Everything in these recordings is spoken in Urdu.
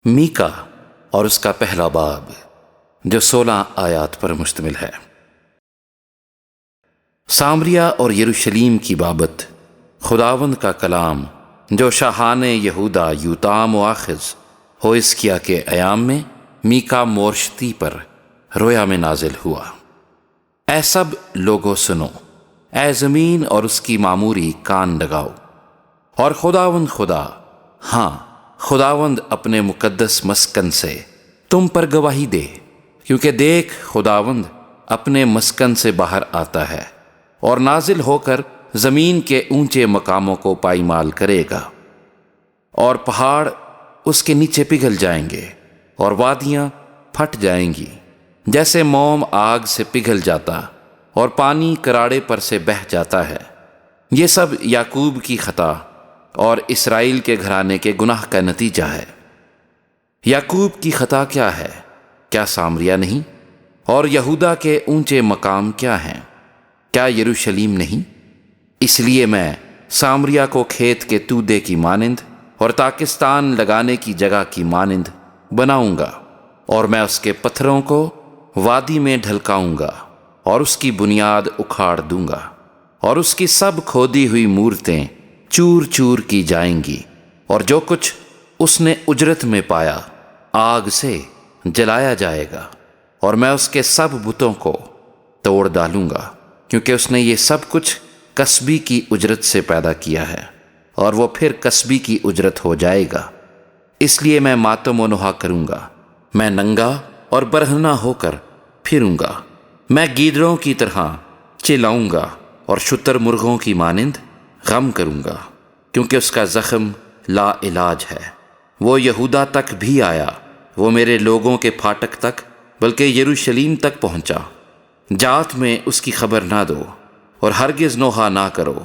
میکا اور اس کا پہلا باب جو 16 آیات پر مشتمل ہے۔ سامریہ اور یروشلیم کی بابت خداوند کا کلام جو شاہان یہودا یوتام و آخز ہوئسکیا کے ایام میں میکا مورشتی پر رویا میں نازل ہوا۔ اے سب لوگو سنو، اے زمین اور اس کی معموری کان لگاؤ، اور خداوند خدا، ہاں خداوند اپنے مقدس مسکن سے تم پر گواہی دے، کیونکہ دیکھ خداوند اپنے مسکن سے باہر آتا ہے اور نازل ہو کر زمین کے اونچے مقاموں کو پائمال کرے گا، اور پہاڑ اس کے نیچے پگھل جائیں گے اور وادیاں پھٹ جائیں گی، جیسے موم آگ سے پگھل جاتا اور پانی کراڑے پر سے بہہ جاتا ہے۔ یہ سب یعقوب کی خطا اور اسرائیل کے گھرانے کے گناہ کا نتیجہ ہے۔ یعقوب کی خطا کیا ہے؟ کیا سامریہ نہیں؟ اور یہودا کے اونچے مقام کیا ہیں؟ کیا یروشلیم نہیں؟ اس لیے میں سامریہ کو کھیت کے تودے کی مانند اور تاکستان لگانے کی جگہ کی مانند بناؤں گا، اور میں اس کے پتھروں کو وادی میں ڈھلکاؤں گا اور اس کی بنیاد اکھاڑ دوں گا، اور اس کی سب کھودی ہوئی مورتیں چور چور کی جائیں گی، اور جو کچھ اس نے اجرت میں پایا آگ سے جلایا جائے گا، اور میں اس کے سب بتوں کو توڑ ڈالوں گا، کیونکہ اس نے یہ سب کچھ کسبی کی اجرت سے پیدا کیا ہے، اور وہ پھر کسبی کی اجرت ہو جائے گا۔ اس لیے میں ماتم و نوحہ کروں گا، میں ننگا اور برہنہ ہو کر پھروں گا، میں گیدڑوں کی طرح چلاؤں گا اور شتر مرغوں کی مانند غم کروں گا، کیونکہ اس کا زخم لا علاج ہے۔ وہ یہودا تک بھی آیا، وہ میرے لوگوں کے پھاٹک تک بلکہ یروشلیم تک پہنچا۔ جات میں اس کی خبر نہ دو اور ہرگز نوحہ نہ کرو،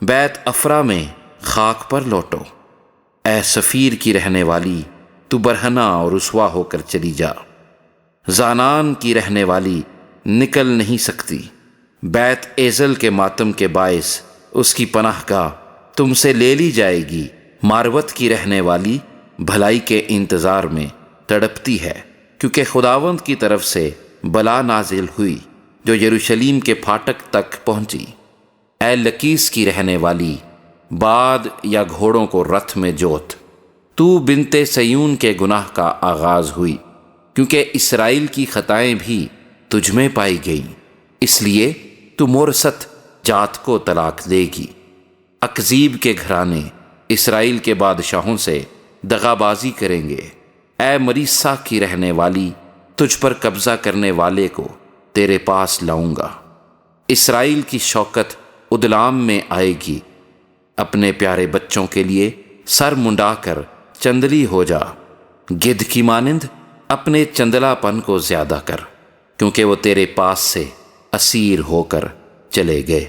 بیت افرا میں خاک پر لوٹو۔ اے سفیر کی رہنے والی، تو برہنہ اور رسوا ہو کر چلی جا۔ زانان کی رہنے والی نکل نہیں سکتی، بیت ایزل کے ماتم کے باعث اس کی پناہ گاہ تم سے لے لی جائے گی۔ ماروت کی رہنے والی بھلائی کے انتظار میں تڑپتی ہے، کیونکہ خداوند کی طرف سے بلا نازل ہوئی جو یروشلیم کے پھاٹک تک پہنچی۔ اے لکیس کی رہنے والی، باد یا گھوڑوں کو رتھ میں جوت، تو بنت سیون کے گناہ کا آغاز ہوئی، کیونکہ اسرائیل کی خطائیں بھی تجھ میں پائی گئیں، اس لیے تو مورست جات کو طلاق دے گی۔ اکزیب کے گھرانے اسرائیل کے بادشاہوں سے دغا بازی کریں گے۔ اے مریسا کی رہنے والی، تجھ پر قبضہ کرنے والے کو تیرے پاس لاؤں گا۔ اسرائیل کی شوکت ادلام میں آئے گی۔ اپنے پیارے بچوں کے لیے سر منڈا کر چندلی ہو جا، گدھ کی مانند اپنے چندلا پن کو زیادہ کر، کیونکہ وہ تیرے پاس سے اسیر ہو کر چلے گئے۔